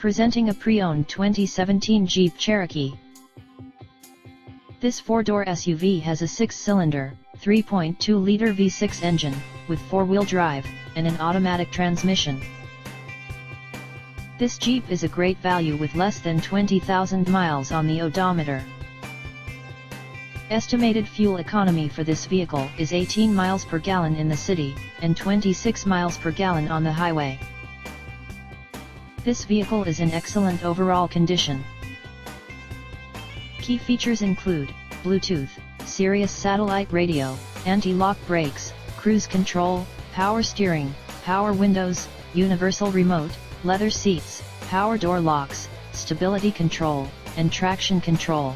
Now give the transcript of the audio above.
Presenting a pre-owned 2017 Jeep Cherokee. This 4-door SUV has a 6-cylinder, 3.2-liter V6 engine, with 4-wheel drive, and an automatic transmission. This Jeep is a great value with less than 20,000 miles on the odometer. Estimated fuel economy for this vehicle is 18 miles per gallon in the city, and 26 miles per gallon on the highway. This vehicle is in excellent overall condition. Key features include Bluetooth, Sirius satellite radio, anti-lock brakes, cruise control, power steering, power windows, universal remote, leather seats, power door locks, stability control, and traction control.